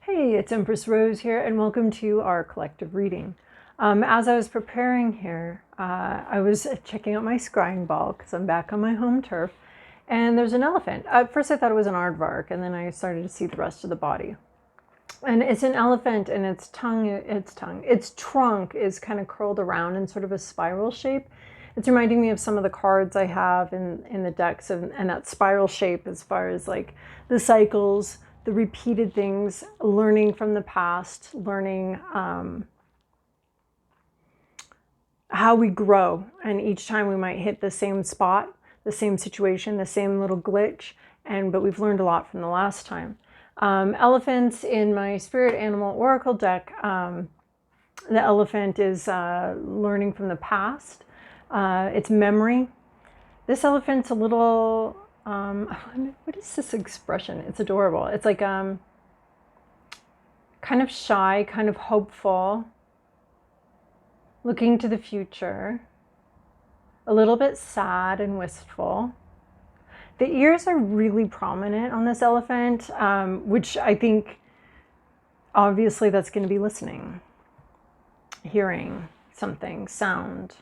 Hey, it's Empress Rose here, and welcome to our collective reading. As I was preparing here, I was checking out my scrying ball because I'm back on my home turf, and there's an elephant. At first I thought it was an aardvark, and then I started to see the rest of the body. And it's an elephant, and its trunk is kind of curled around in sort of a spiral shape. It's reminding me of some of the cards I have in the decks, and that spiral shape as far as like the cycles, the repeated things, learning from the past, learning how we grow. And each time we might hit the same spot, the same situation, the same little glitch, but we've learned a lot from the last time. Elephants in my Spirit Animal Oracle deck, the elephant is learning from the past. It's memory. This elephant's a little, what is this expression? It's adorable. It's like kind of shy, kind of hopeful, looking to the future, a little bit sad and wistful. The ears are really prominent on this elephant, which I think obviously that's going to be listening, hearing something, sound,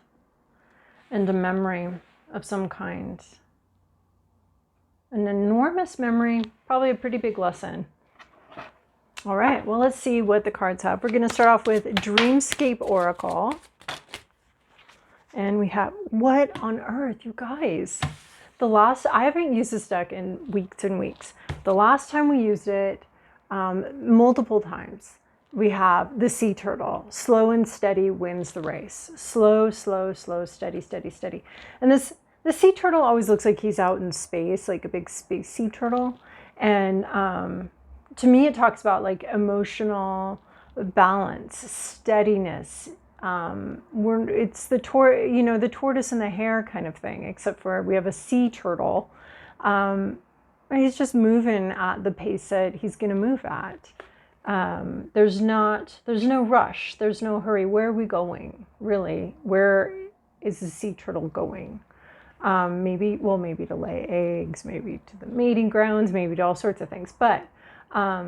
and a memory of some kind. An enormous memory, probably a pretty big lesson. All right, well, let's see what the cards have. We're going to start off with Dreamscape Oracle. And we have, what on earth, you guys? I haven't used this deck in weeks and weeks. The last time we used it, multiple times, we have the sea turtle. Slow and steady wins the race. Slow, slow, slow, steady, steady, steady. And the sea turtle always looks like he's out in space, like a big space sea turtle. And to me, it talks about like emotional balance, steadiness. It's the tortoise and the hare kind of thing, except for we have a sea turtle. He's just moving at the pace that he's going to move at. There's no rush. There's no hurry. Where are we going? Really? Where is the sea turtle going? Maybe to lay eggs, maybe to the mating grounds, maybe to all sorts of things. But I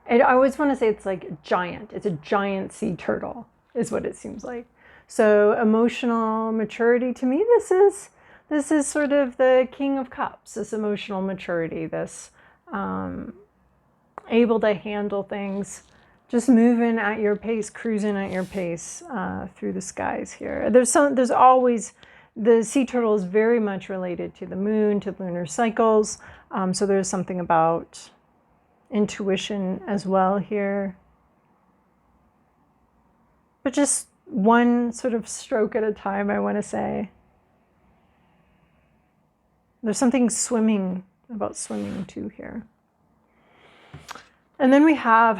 always want to say it's like giant. It's a giant sea turtle is what it seems like. So emotional maturity, to me, this is sort of the King of Cups, this emotional maturity, this able to handle things, just moving at your pace, cruising at your pace through the skies here. There's always, the sea turtle is very much related to the moon, to lunar cycles. So there's something about intuition as well here. But just one sort of stroke at a time, I want to say. There's something about swimming too here. And then we have,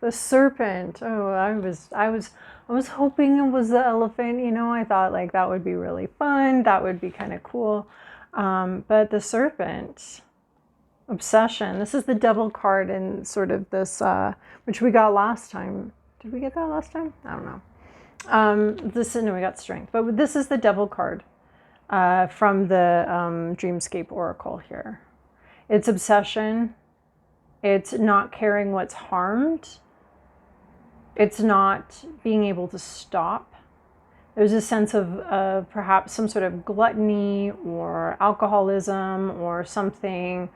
the serpent. Oh, I was hoping it was the elephant. I thought like that would be really fun. That would be kind of cool. But the serpent, obsession. This is the devil card in sort of this, which we got last time. Did we get that last time? I don't know. We got strength. But this is the devil card from the Dreamscape Oracle here. It's obsession. It's not caring what's harmed. It's not being able to stop. There's a sense of perhaps some sort of gluttony or alcoholism or something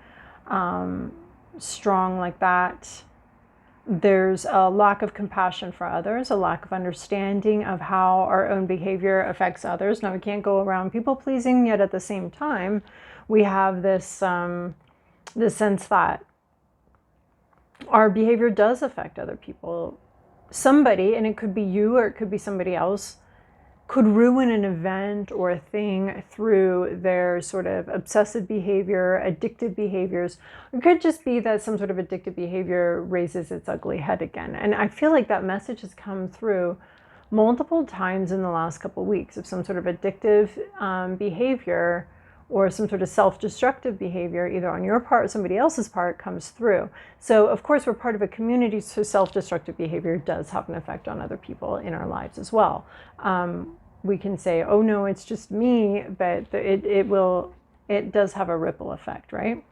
strong like that. There's a lack of compassion for others, a lack of understanding of how our own behavior affects others. Now, we can't go around people pleasing, yet at the same time, we have this sense that our behavior does affect other people. Somebody, and it could be you or it could be somebody else, could ruin an event or a thing through their sort of obsessive behavior, addictive behaviors. It could just be that some sort of addictive behavior raises its ugly head again. And I feel like that message has come through multiple times in the last couple of weeks of some sort of addictive behavior or some sort of self-destructive behavior, either on your part or somebody else's part, comes through. So of course we're part of a community, so self-destructive behavior does have an effect on other people in our lives as well. We can say, oh no, it's just me, but it does have a ripple effect, right?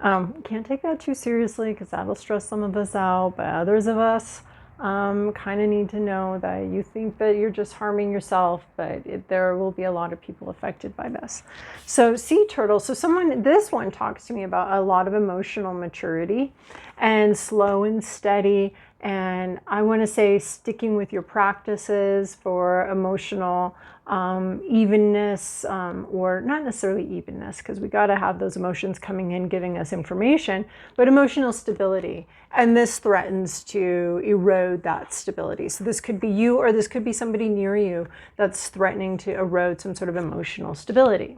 Can't take that too seriously because that'll stress some of us out, but others of us kind of need to know that you think that you're just harming yourself, but there will be a lot of people affected by this. So sea turtle, so this one talks to me about a lot of emotional maturity and slow and steady. And I want to say sticking with your practices for emotional evenness, or not necessarily evenness, because we got to have those emotions coming in, giving us information, but emotional stability. And this threatens to erode that stability. So this could be you, or this could be somebody near you that's threatening to erode some sort of emotional stability.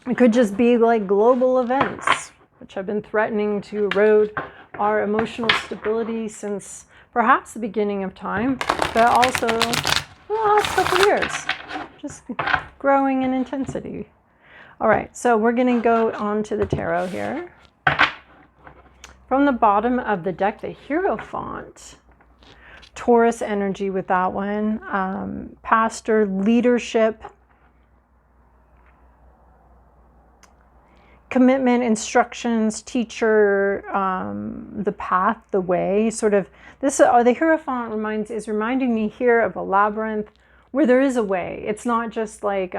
It could just be like global events, which have been threatening to erode our emotional stability since perhaps the beginning of time, but also the last couple of years, just growing in intensity. All right, so we're going to go on to the tarot here. From the bottom of the deck, the Hierophant, Taurus energy with that one, pastor, leadership, commitment, instructions, teacher, the path, the way, sort of this. The Hierophant is reminding me here of a labyrinth where there is a way. It's not just like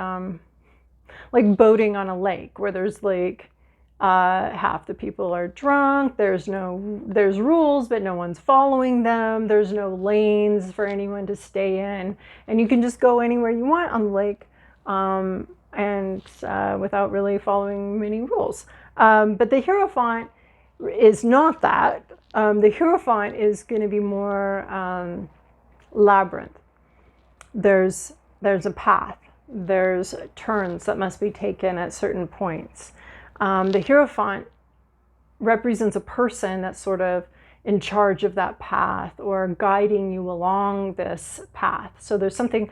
boating on a lake where there's like half the people are drunk. There's rules, but no one's following them. There's no lanes for anyone to stay in, and you can just go anywhere you want on the lake. And without really following many rules. But the Hierophant is not that. The Hierophant is going to be more labyrinth. There's a path. There's turns that must be taken at certain points. The Hierophant represents a person that's sort of in charge of that path or guiding you along this path. So there's something,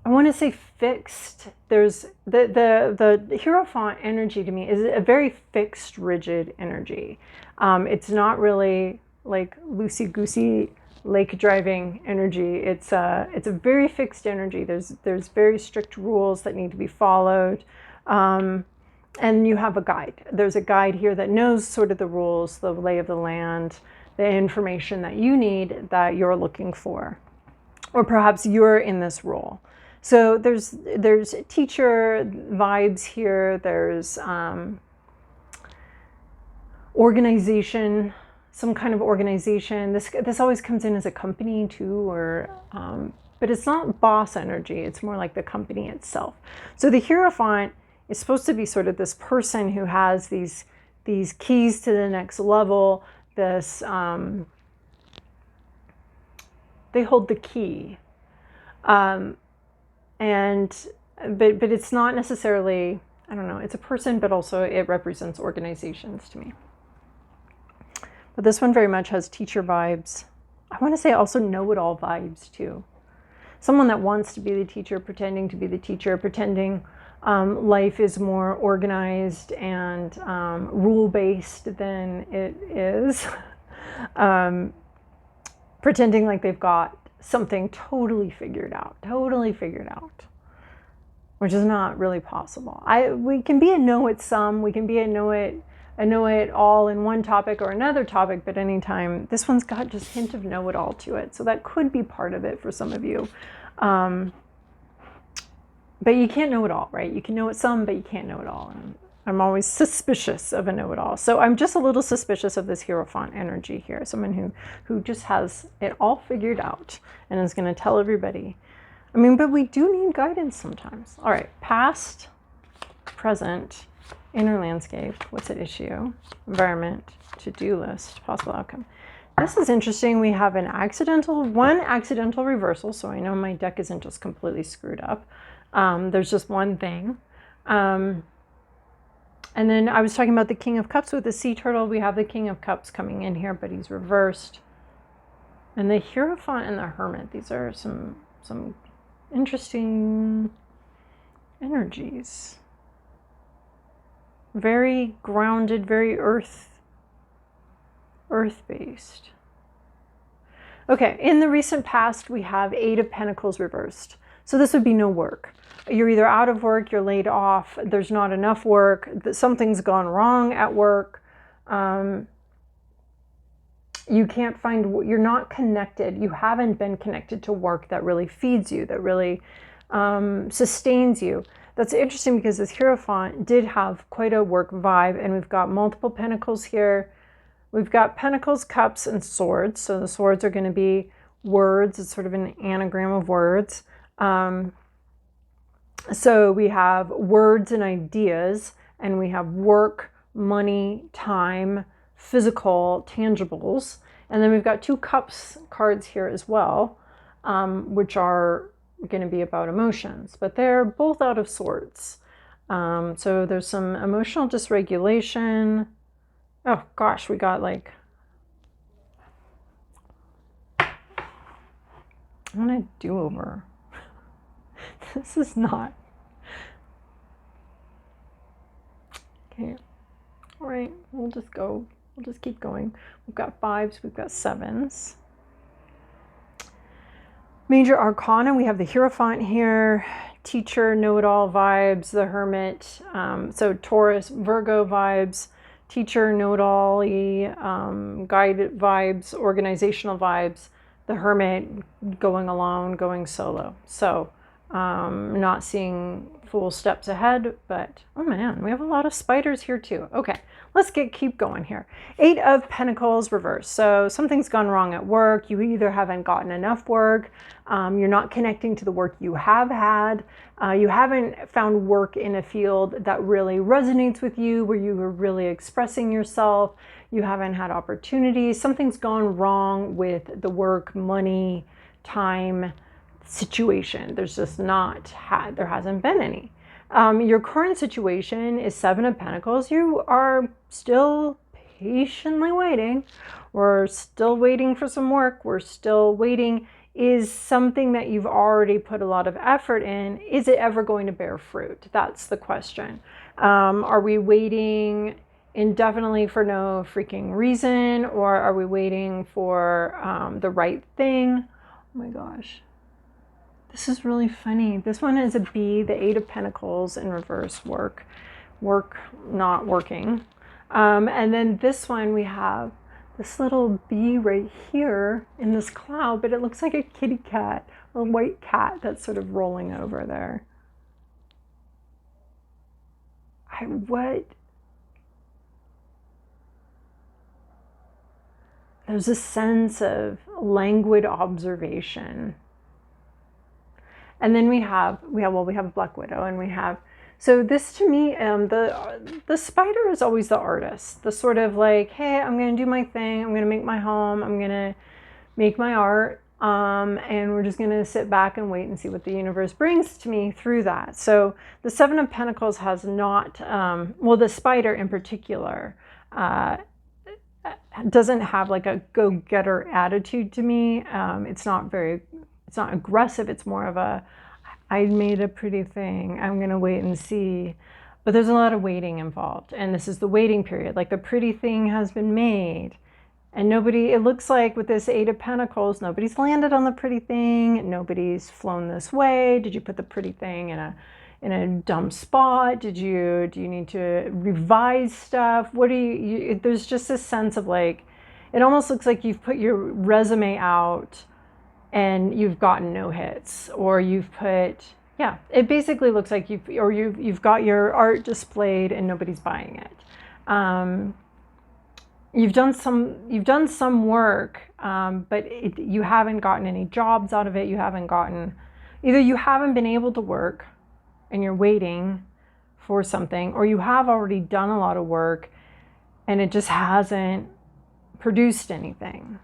I want to say fixed. There's the Hierophant energy to me is a very fixed, rigid energy. It's not really like loosey-goosey lake driving energy. It's a very fixed energy. There's very strict rules that need to be followed. And you have a guide. There's a guide here that knows sort of the rules, the lay of the land, the information that you need, that you're looking for. Or perhaps you're in this role. So there's teacher vibes here. There's organization, some kind of organization. This always comes in as a company too, or but it's not boss energy. It's more like the company itself. So the Hierophant is supposed to be sort of this person who has these keys to the next level. This they hold the key. But it's not necessarily, I don't know, it's a person, but also it represents organizations to me. But this one very much has teacher vibes. I want to say also know-it-all vibes too. Someone that wants to be the teacher, pretending to be the teacher, pretending life is more organized and rule-based than it is. Pretending like they've got something totally figured out, which is not really possible. We can be a know-it-some, we can be a know-it-all in one topic or another topic, but anytime, this one's got just a hint of know-it-all to it, so that could be part of it for some of you. But you can't know it all, right? You can know it some, but you can't know it all. And I'm always suspicious of a know-it-all. So I'm just a little suspicious of this Hierophant energy here. Someone who just has it all figured out and is going to tell everybody. I mean, but we do need guidance sometimes. All right, past, present, inner landscape, what's at issue, environment, to-do list, possible outcome. This is interesting. We have one accidental reversal. So I know my deck isn't just completely screwed up. There's just one thing. And then I was talking about the King of Cups with the sea turtle. We have the King of Cups coming in here, but he's reversed. And the Hierophant and the Hermit. These are some interesting energies. Very grounded, very earth-based. Okay, in the recent past, we have 8 of Pentacles reversed. So this would be no work. You're either out of work, you're laid off, there's not enough work, something's gone wrong at work. You can't find, you're not connected. You haven't been connected to work that really feeds you, that really sustains you. That's interesting because this Hierophant did have quite a work vibe, and we've got multiple pentacles here. We've got pentacles, cups, and swords. So the swords are going to be words. It's sort of an anagram of words. So we have words and ideas, and we have work, money, time, physical, tangibles. And then we've got 2 cups cards here as well, which are going to be about emotions, but they're both out of sorts. So there's some emotional dysregulation. Oh gosh, we got like, I want a do-over. This is not. Okay. All right, we'll just go. We'll just keep going. We've got 5s, we've got 7s. Major Arcana, we have the Hierophant here, teacher, know-it-all vibes, the Hermit, so Taurus, Virgo vibes, teacher, know-it-all-y, guided vibes, organizational vibes, the Hermit, going alone, going solo. So not seeing full steps ahead, but oh man, we have a lot of spiders here too. Okay, let's keep going here. 8 of Pentacles reversed. So something's gone wrong at work. You either haven't gotten enough work, you're not connecting to the work you have had, you haven't found work in a field that really resonates with you, where you are really expressing yourself, you haven't had opportunities, something's gone wrong with the work, money, time situation. There's just not there hasn't been any. Your current situation is 7 of Pentacles. You are still patiently waiting. We're still waiting for some work. We're still waiting. Is something that you've already put a lot of effort in, is it ever going to bear fruit? That's the question. Are we waiting indefinitely for no freaking reason, or are we waiting for the right thing? Oh my gosh. This is really funny. This one is a B, the 8 of Pentacles in reverse, work, not working. And then this one, we have this little bee right here in this cloud, but it looks like a kitty cat, a white cat that's sort of rolling over there. What? There's a sense of languid observation. And then we have a Black Widow, and we have, so this to me, the spider is always the artist, the sort of like, hey, I'm going to do my thing, I'm going to make my home, I'm going to make my art, and we're just going to sit back and wait and see what the universe brings to me through that. So the 7 of Pentacles has not, well, the spider in particular, doesn't have like a go-getter attitude to me. It's not aggressive. It's more of a, I made a pretty thing, I'm going to wait and see. But there's a lot of waiting involved. And this is the waiting period. Like the pretty thing has been made. And nobody, it looks like with this 8 of Pentacles, nobody's landed on the pretty thing. Nobody's flown this way. Did you put the pretty thing in a dumb spot? Do you need to revise stuff? What do you there's just a sense of like, it almost looks like you've put your resume out and you've gotten no hits, or you've put, yeah, it basically looks like you've got your art displayed and nobody's buying it. You've done some work, but you haven't gotten any jobs out of it. Either you haven't been able to work and you're waiting for something, or you have already done a lot of work and it just hasn't produced anything.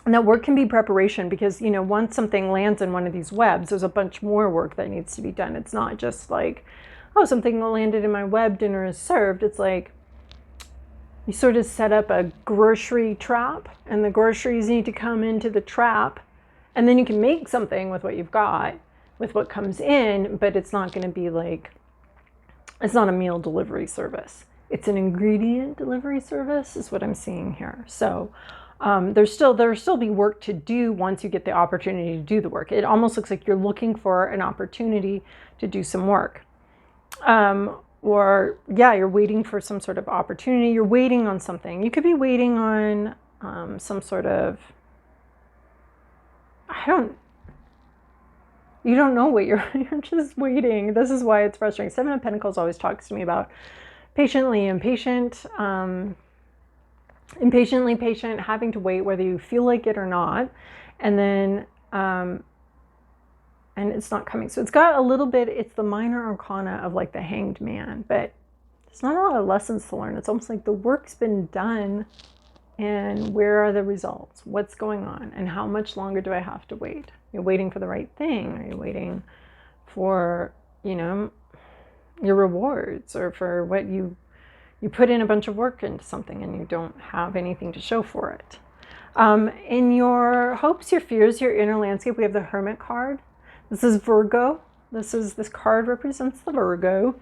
And that work can be preparation, because, you know, once something lands in one of these webs, there's a bunch more work that needs to be done. It's not just like, oh, something landed in my web, dinner is served. It's like you sort of set up a grocery trap, and the groceries need to come into the trap, and then you can make something with what you've got, with what comes in, but it's not going to be like, it's not a meal delivery service. It's an ingredient delivery service is what I'm seeing here. So There'll still be work to do once you get the opportunity to do the work. It almost looks like you're looking for an opportunity to do some work. Or yeah, you're waiting for some sort of opportunity. You're waiting on something. You could be waiting on some sort of, you don't know what you're just waiting. This is why it's frustrating. Seven of Pentacles always talks to me about patiently impatient, impatiently patient, having to wait whether you feel like it or not. And then, and it's not coming. So it's got a little bit, it's the minor arcana of like the Hanged Man, but there's not a lot of lessons to learn. It's almost like the work's been done and where are the results? What's going on? And how much longer do I have to wait? You're waiting for the right thing. Are you waiting for, you know, your rewards, or for what you put in a bunch of work into something and you don't have anything to show for it? In your hopes, your fears, your inner landscape, we have the Hermit card. This is Virgo. This card represents the Virgo,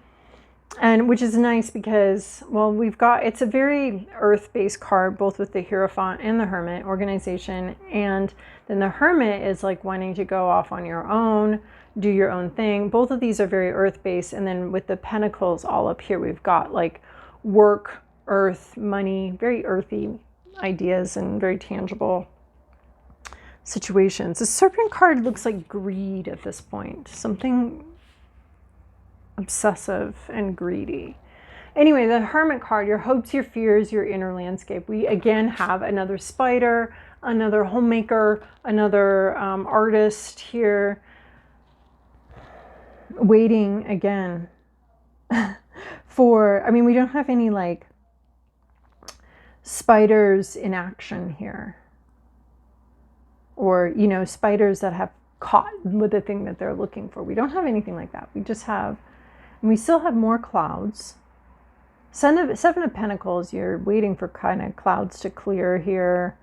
and which is nice because, well, it's a very earth-based card, both with the Hierophant and the Hermit, organization. And then the Hermit is like wanting to go off on your own, do your own thing. Both of these are very earth-based. And then with the Pentacles all up here, we've got like work, earth, money, very earthy ideas and very tangible situations. The Serpent card looks like greed at this point, something obsessive and greedy. Anyway, the Hermit card, your hopes, your fears, your inner landscape. We again have another spider, another homemaker, another artist here, waiting again for, I mean, we don't have any like spiders in action here, or, you know, spiders that have caught with the thing that they're looking for. We don't have anything like that. We just have, and we still have more clouds. Seven of Pentacles, you're waiting for kind of clouds to clear here.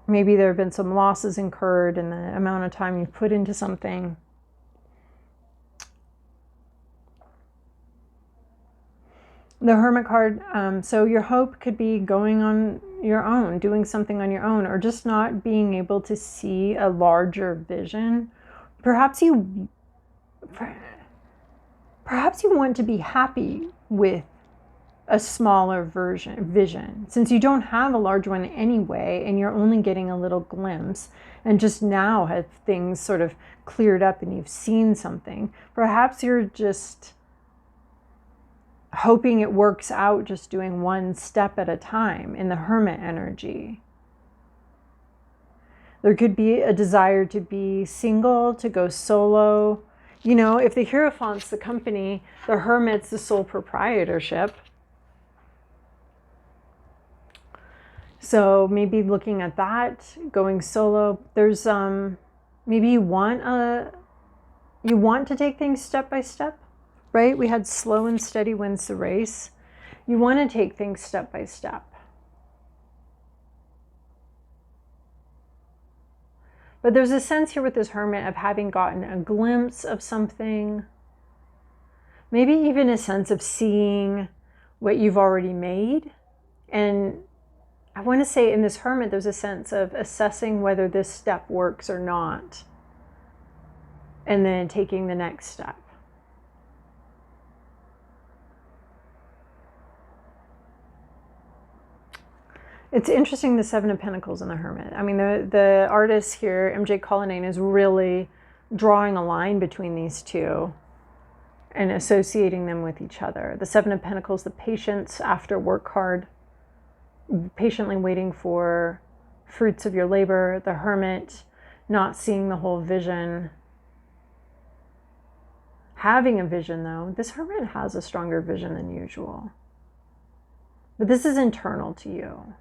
Maybe there have been some losses incurred in the amount of time you've put into something. The Hermit card, so your hope could be going on your own, doing something on your own, or just not being able to see a larger vision. Perhaps you want to be happy with a smaller vision, since you don't have a large one anyway, and you're only getting a little glimpse, and just now have things sort of cleared up and you've seen something. Perhaps you're just hoping it works out, just doing one step at a time in the Hermit energy. There could be a desire to be single, to go solo. You know, if the Hierophant's the company, the Hermit's the sole proprietorship. So maybe looking at that, going solo. There's maybe you want to take things step by step, right? We had slow and steady wins the race. You want to take things step by step. But there's a sense here with this Hermit of having gotten a glimpse of something. Maybe even a sense of seeing what you've already made. And I want to say in this Hermit, there's a sense of assessing whether this step works or not, and then taking the next step. It's interesting, the Seven of Pentacles and the Hermit. I mean, the artist here, MJ Cullinane, is really drawing a line between these two and associating them with each other. The Seven of Pentacles, the patience after work card, patiently waiting for fruits of your labor. The Hermit, not seeing the whole vision. Having a vision, though. This Hermit has a stronger vision than usual. But this is internal to you.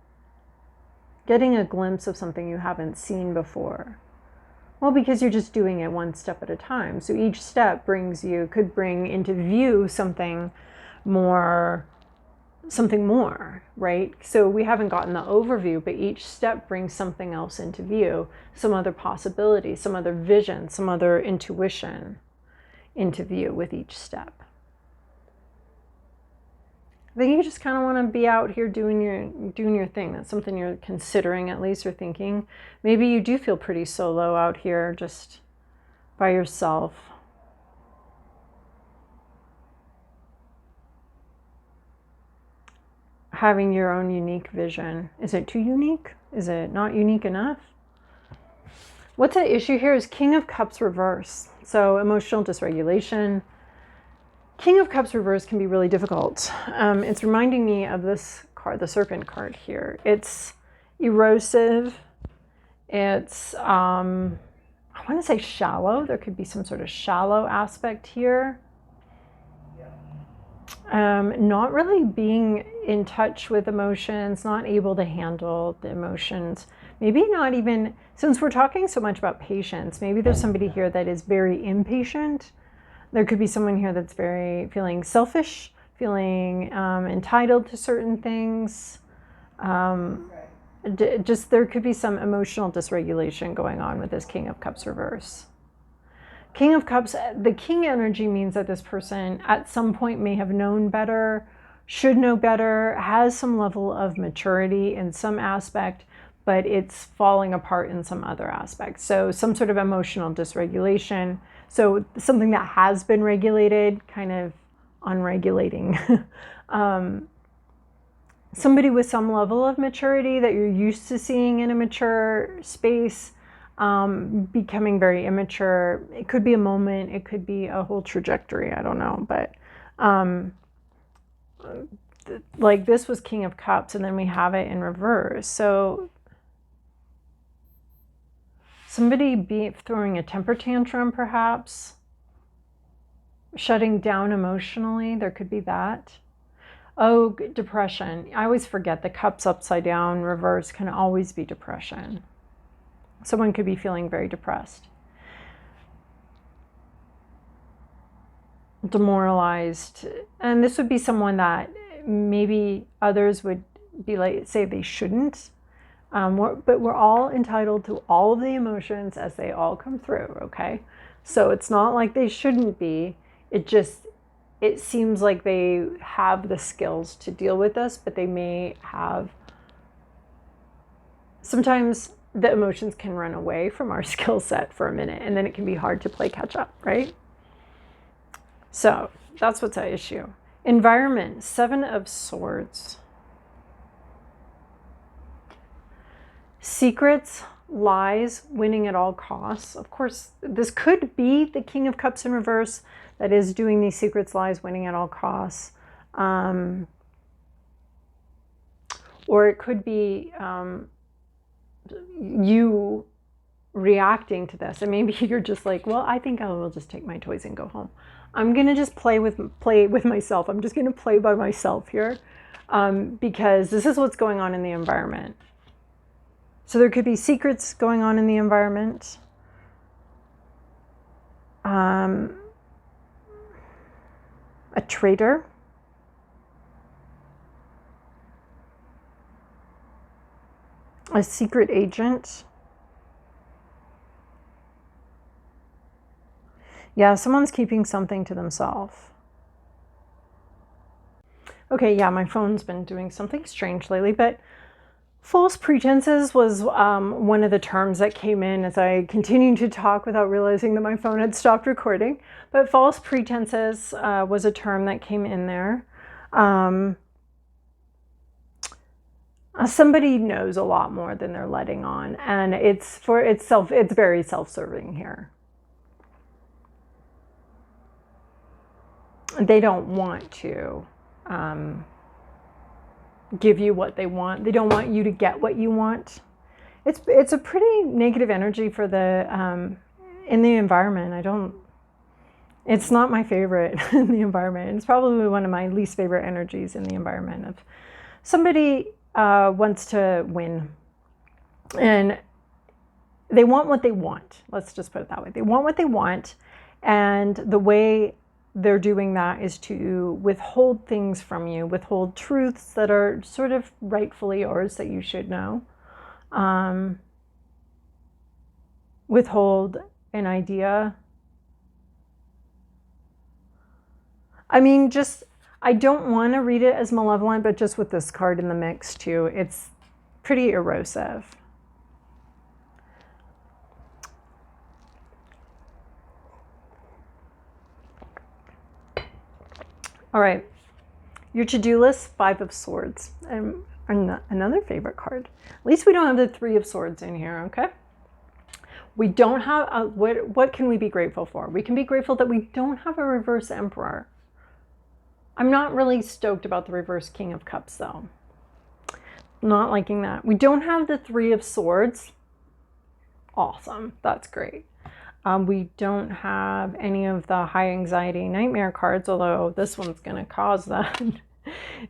Getting a glimpse of something you haven't seen before. Well, because you're just doing it one step at a time. So each step could bring into view something more, right? So we haven't gotten the overview, but each step brings something else into view, some other possibility, some other vision, some other intuition into view with each step. I think you just kind of want to be out here doing your thing. That's something you're considering, at least, or thinking. Maybe you do feel pretty solo out here, just by yourself. Having your own unique vision. Is it too unique? Is it not unique enough? What's at issue here is King of Cups reverse. So emotional dysregulation. King of Cups reverse can be really difficult. It's reminding me of this card, the Serpent card here. It's erosive. It's, I want to say shallow. There could be some sort of shallow aspect here. Not really being in touch with emotions, not able to handle the emotions. Maybe not even, since we're talking so much about patience, maybe there's somebody here that is very impatient. There could be someone here that's very feeling selfish, feeling entitled to certain things. Just there could be some emotional dysregulation going on with this King of Cups reverse. King of Cups, the King energy means that this person at some point may have known better, should know better, has some level of maturity in some aspect, but it's falling apart in some other aspect. So some sort of emotional dysregulation. So something that has been regulated, kind of unregulating. Somebody with some level of maturity that you're used to seeing in a mature space, becoming very immature. It could be a moment, it could be a whole trajectory, I don't know. But like this was King of Cups, and then we have it in reverse. So somebody throwing a temper tantrum, perhaps. Shutting down emotionally, there could be that. Oh, depression. I always forget the cups upside down, reverse can always be depression. Someone could be feeling very depressed. Demoralized. And this would be someone that maybe others would be like, say they shouldn't. But we're all entitled to all of the emotions as they all come through, okay? So it's not like they shouldn't be. It seems like they have the skills to deal with this, but they may have... Sometimes the emotions can run away from our skill set for a minute, and then it can be hard to play catch up, right? So that's what's at issue. Environment, 7 of Swords. Secrets, lies, winning at all costs. Of course, this could be the King of Cups in reverse that is doing these secrets, lies, winning at all costs. Or it could be you reacting to this, and maybe you're just like, well, I think I will just take my toys and go home. I'm gonna just play with myself. I'm just gonna play by myself here, because this is what's going on in the environment. So there could be secrets going on in the environment. A traitor. A secret agent. Yeah, someone's keeping something to themselves. Okay, yeah, my phone's been doing something strange lately, but false pretenses was one of the terms that came in as I continued to talk without realizing that my phone had stopped recording. But false pretenses was a term that came in there. Somebody knows a lot more than they're letting on, and it's very self-serving here. They don't want to give you what they want. They don't want you to get what you want. It's a pretty negative energy for the in the environment. It's not my favorite in the environment. It's probably one of my least favorite energies in the environment. Of somebody wants to win, and they want what they want. Let's just put it that way. They want what they want, and the way they're doing that is to withhold things from you, withhold truths that are sort of rightfully yours that you should know. Withhold an idea. I mean, I don't want to read it as malevolent, but just with this card in the mix too, it's pretty erosive. All right, your to-do list, 5 of Swords, and another favorite card. At least we don't have the 3 of Swords in here, okay? We don't have, what can we be grateful for? We can be grateful that we don't have a reverse Emperor. I'm not really stoked about the reverse King of Cups though. Not liking that. We don't have the 3 of Swords. Awesome, that's great. We don't have any of the high anxiety nightmare cards, although this one's going to cause that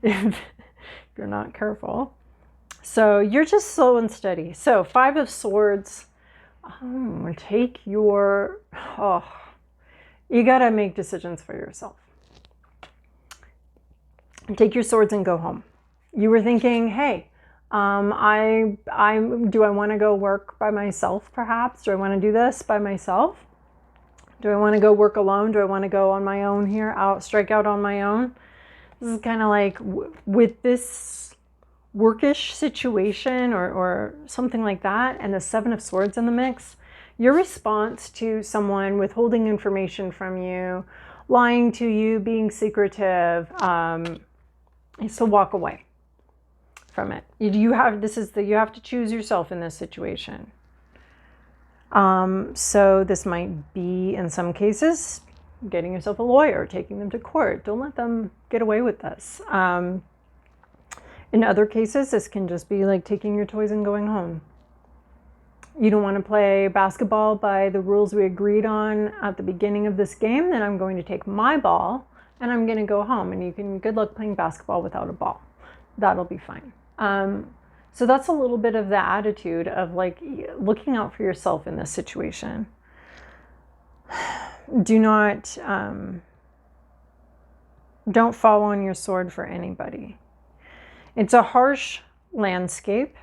if you're not careful. So you're just slow and steady. So 5 of Swords, take your, you got to make decisions for yourself. Take your swords and go home. You were thinking, hey, do I want to go work by myself perhaps? Do I want to do this by myself? Do I want to go work alone? Do I want to go on my own here, strike out on my own? This is kind of like with this workish situation or something like that, and the 7 of Swords in the mix, your response to someone withholding information from you, lying to you, being secretive, is to walk away from it. You have to choose yourself in this situation. So this might be, in some cases, getting yourself a lawyer, taking them to court. Don't let them get away with this. In other cases, this can just be like taking your toys and going home. You don't want to play basketball by the rules we agreed on at the beginning of this game, then I'm going to take my ball and I'm going to go home, and good luck playing basketball without a ball. That'll be fine. So that's a little bit of the attitude of like looking out for yourself in this situation. Do not, don't fall on your sword for anybody. It's a harsh landscape.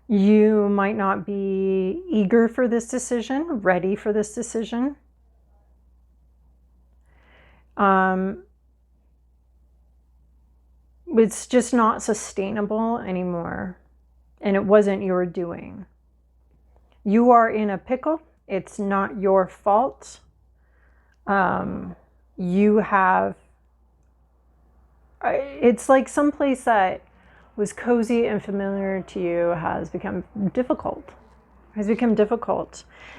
You might not be eager for this decision, ready for this decision. It's just not sustainable anymore, and it wasn't your doing. You are in a pickle. It's not your fault. It's like someplace that was cozy and familiar to you has become difficult.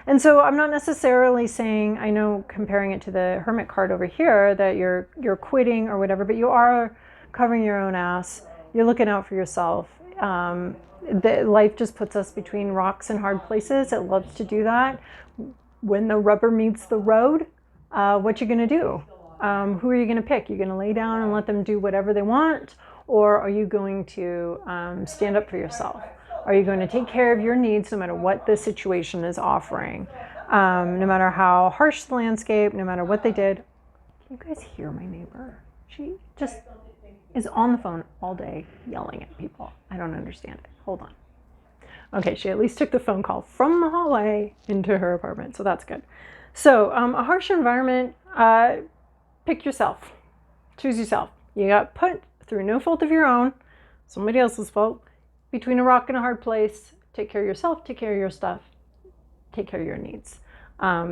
And so I'm not necessarily saying, I know comparing it to the Hermit card over here, that you're quitting or whatever, but you are covering your own ass. You're looking out for yourself. Life just puts us between rocks and hard places. It loves to do that. When the rubber meets the road, what you gonna do? Who are you gonna pick? You're gonna lay down and let them do whatever they want, or are you going to stand up for yourself? Are you going to take care of your needs no matter what the situation is offering? No matter how harsh the landscape, no matter what they did. Can you guys hear my neighbor? She just is on the phone all day yelling at people. I don't understand it. Hold on. Okay, she at least took the phone call from the hallway into her apartment, so that's good. So a harsh environment, pick yourself. Choose yourself. You got put through no fault of your own, somebody else's fault, between a rock and a hard place. Take care of yourself, take care of your stuff, take care of your needs.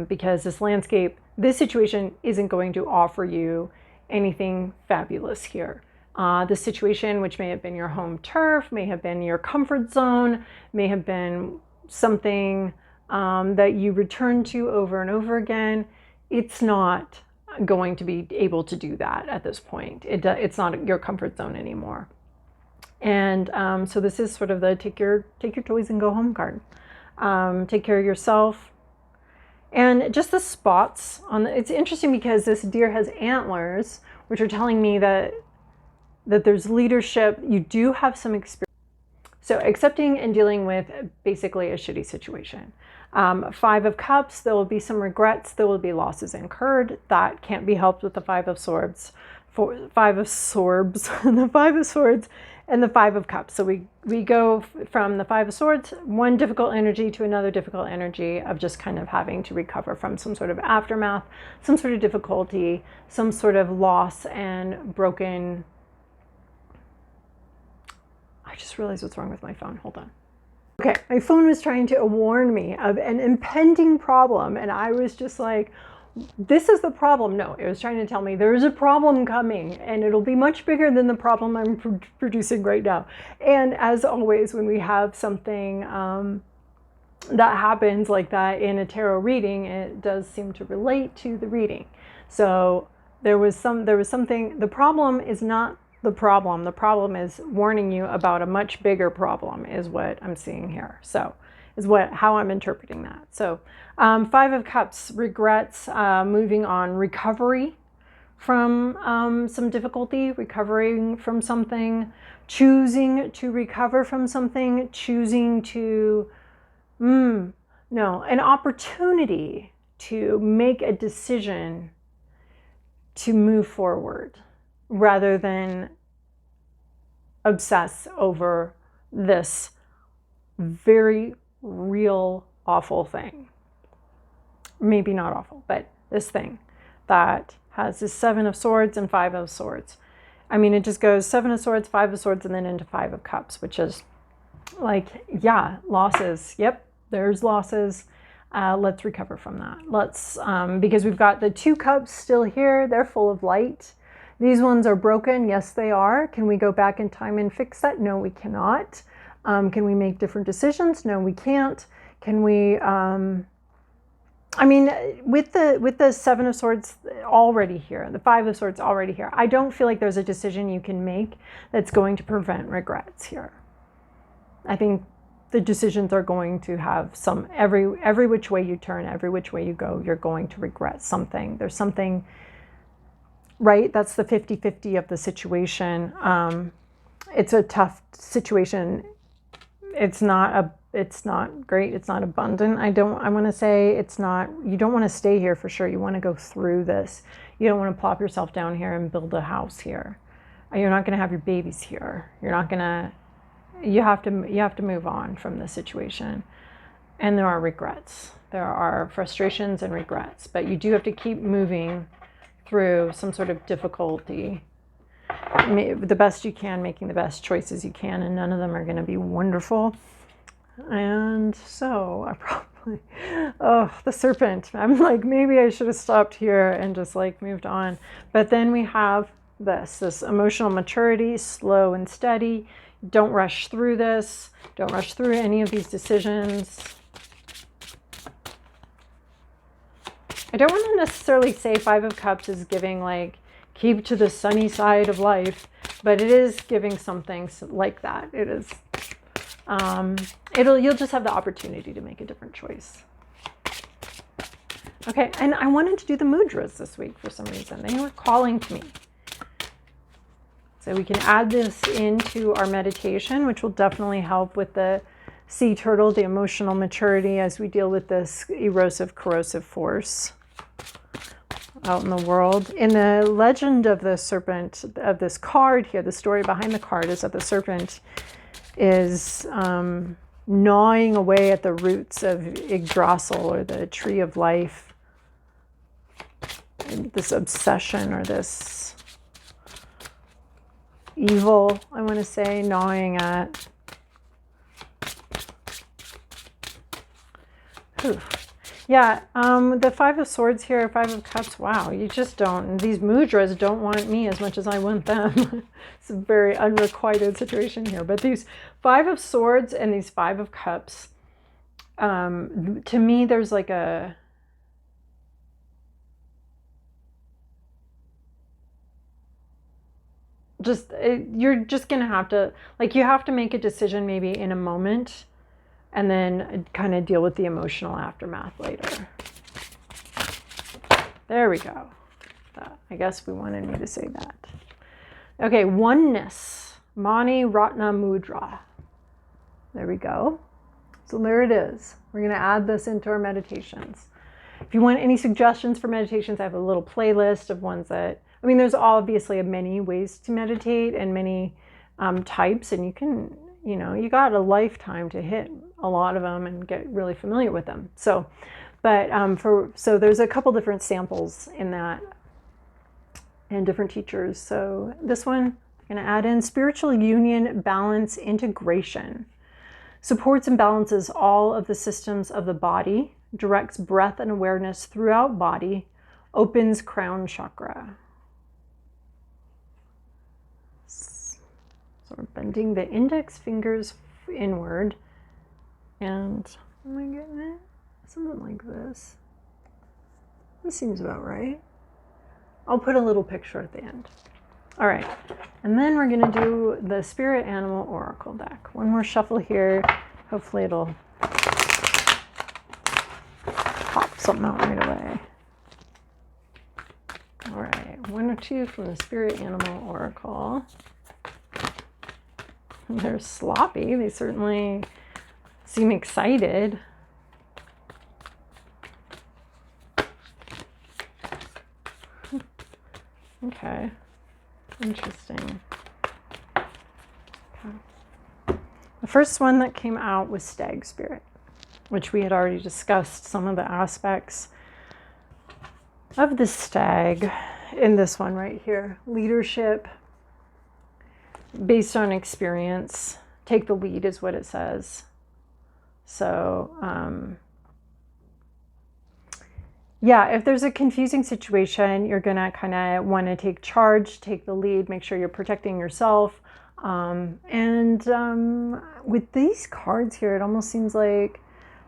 Because this landscape, this situation isn't going to offer you anything fabulous here. This situation, which may have been your home turf, may have been your comfort zone, may have been something that you return to over and over again, it's not going to be able to do that at this point. It's not your comfort zone anymore. And so this is sort of the take your toys and go home card. Take care of yourself. And just the spots on it's interesting because this deer has antlers, which are telling me that there's leadership. You do have some experience. So accepting and dealing with basically a shitty situation. 5 of Cups, there will be some regrets. There will be losses incurred. That can't be helped with the 5 of Swords. Five of Swords, the Five of Swords, and the Five of Cups. So we go from the Five of Swords, one difficult energy, to another difficult energy of just kind of having to recover from some sort of aftermath, some sort of difficulty, some sort of loss and broken. I just realized what's wrong with my phone. Hold on. Okay, my phone was trying to warn me of an impending problem, and I was just like, this is the problem. No, it was trying to tell me there's a problem coming and it'll be much bigger than the problem I'm producing right now. And as always, when we have something that happens like that in a tarot reading, it does seem to relate to the reading. So there was something, the problem is not the problem. The problem is warning you about a much bigger problem is what I'm seeing here. So is how I'm interpreting that. So Five of Cups, regrets, moving on, recovery from some difficulty, recovering from something, choosing to recover from something, choosing to, an opportunity to make a decision to move forward rather than obsess over this very real awful thing. Maybe not awful, but this thing that has this Seven of Swords and Five of Swords. I mean, it just goes Seven of Swords, Five of Swords, and then into Five of Cups, which is like, yeah, losses. Yep, there's losses. Let's recover from that. Let's, because we've got the two cups still here. They're full of light. These ones are broken. Yes, they are. Can we go back in time and fix that? No, we cannot. Can we make different decisions? No, we can't. Can we, I mean, with the Seven of Swords already here, the Five of Swords already here, I don't feel like there's a decision you can make that's going to prevent regrets here. I think the decisions are going to have some, every which way you turn, every which way you go, you're going to regret something. There's something, right? That's the 50-50 of the situation. It's a tough situation. It's not great. It's not abundant. I want to say it's not, you don't want to stay here for sure. You want to go through this. You don't want to plop yourself down here and build a house here. You're not going to have your babies here. You're not going to, you have to move on from the situation. And there are regrets. There are frustrations and regrets, but you do have to keep moving through some sort of difficulty, the best you can, making the best choices you can, and none of them are going to be wonderful. And so I probably, the serpent, I'm like, maybe I should have stopped here and just like moved on. But then we have this emotional maturity, slow and steady. Don't rush through this. Don't rush through any of these decisions. I don't want to necessarily say Five of Cups is giving like, keep to the sunny side of life, but it is giving something like that. It is, you'll just have the opportunity to make a different choice. Okay, and I wanted to do the mudras this week for some reason. They were calling to me. So we can add this into our meditation, which will definitely help with the sea turtle, the emotional maturity as we deal with this erosive, corrosive force out in the world. In the legend of the serpent, of this card here, the story behind the card is that the serpent is gnawing away at the roots of Yggdrasil, or the tree of life. And this obsession, or this evil, I want to say, gnawing at. Whew. Yeah, the Five of Swords here, Five of Cups, wow, you just don't, these mudras don't want me as much as I want them. It's a very unrequited situation here. But these Five of Swords and these Five of Cups, to me, there's like a, you're just going to have to, like, you have to make a decision maybe in a moment, and then kind of deal with the emotional aftermath later. There we go. I guess we wanted me to say that. Okay, oneness. Mani Ratna Mudra. There we go. So there it is. We're going to add this into our meditations. If you want any suggestions for meditations, I have a little playlist of ones that, I mean, there's obviously many ways to meditate and many types, and you can, you know, you got a lifetime to hit a lot of them and get really familiar with them. So, but so there's a couple different samples in that and different teachers. So this one, I'm going to add in spiritual union, balance, integration. Supports and balances all of the systems of the body, directs breath and awareness throughout body, opens crown chakra. So we're bending the index fingers inward, and am I getting it? Something like this. This seems about right. I'll put a little picture at the end. All right, and then we're going to do the Spirit Animal Oracle deck. One more shuffle here. Hopefully it'll pop something out right away. All right, 1 or 2 from the Spirit Animal Oracle. They're sloppy. They certainly seem excited. Okay. Interesting. Okay. The first one that came out was Stag Spirit, which we had already discussed some of the aspects of the stag in this one right here. Leadership based on experience. Take the lead is what it says. So, yeah, if there's a confusing situation, you're going to kind of want to take charge, take the lead, make sure you're protecting yourself. With these cards here, it almost seems like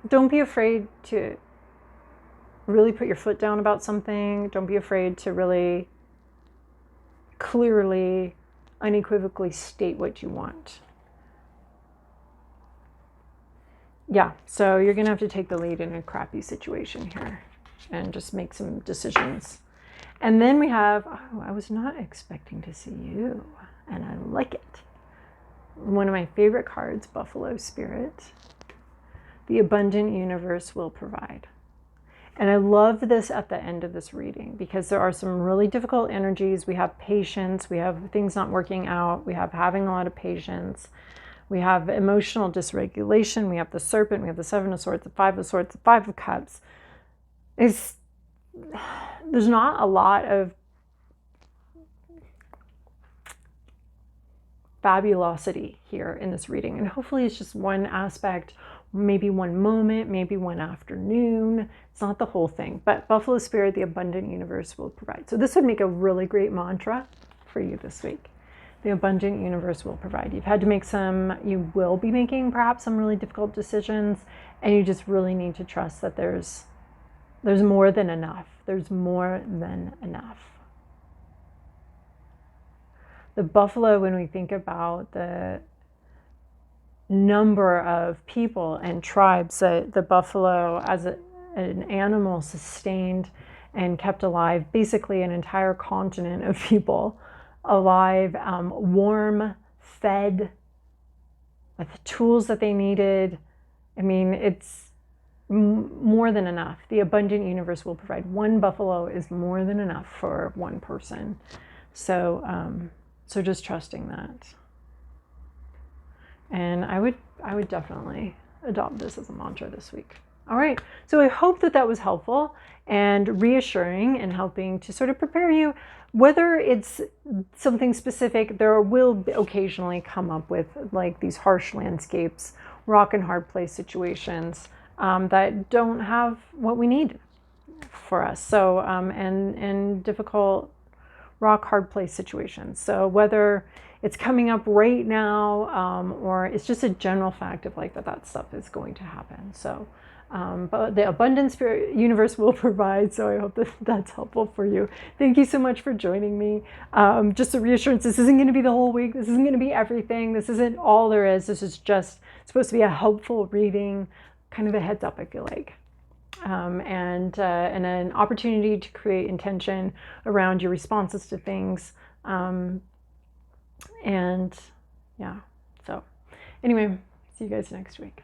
don't be afraid to really put your foot down about something. Don't be afraid to really clearly, unequivocally state what you want. Yeah, so you're going to have to take the lead in a crappy situation here and just make some decisions. And then we have, oh, I was not expecting to see you, and I like it. One of my favorite cards, Buffalo Spirit. The abundant universe will provide. And I love this at the end of this reading because there are some really difficult energies. We have patience, we have things not working out, we have having a lot of patience, we have emotional dysregulation, we have the Serpent, we have the Seven of Swords, the Five of Swords, the Five of Cups. There's not a lot of fabulosity here in this reading, and hopefully it's just one aspect, maybe one moment, maybe one afternoon. It's not the whole thing, but Buffalo Spirit, the abundant universe will provide. So this would make a really great mantra for you this week. The abundant universe will provide. You've had to make you will be making perhaps some really difficult decisions, and you just really need to trust that there's more than enough. There's more than enough. The buffalo, when we think about the number of people and tribes that the buffalo as an animal sustained and kept alive, basically an entire continent of people alive, warm, fed, with the tools that they needed. I mean, it's more than enough. The abundant universe will provide. One buffalo is more than enough for one person. So, so just trusting that. And I would definitely adopt this as a mantra this week. All right. So I hope that was helpful and reassuring and helping to sort of prepare you. Whether it's something specific, there will occasionally come up with like these harsh landscapes, rock and hard place situations that don't have what we need for us. So, and difficult rock hard place situations. So whether it's coming up right now or it's just a general fact of like that stuff is going to happen. So, but the abundant spirit universe will provide. So I hope that's helpful for you. Thank you so much for joining me. Just a reassurance, this isn't going to be the whole week. This isn't going to be everything. This isn't all there is. This is just supposed to be a helpful reading, kind of a heads up, if you like. And an opportunity to create intention around your responses to things. And yeah, so anyway, see you guys next week.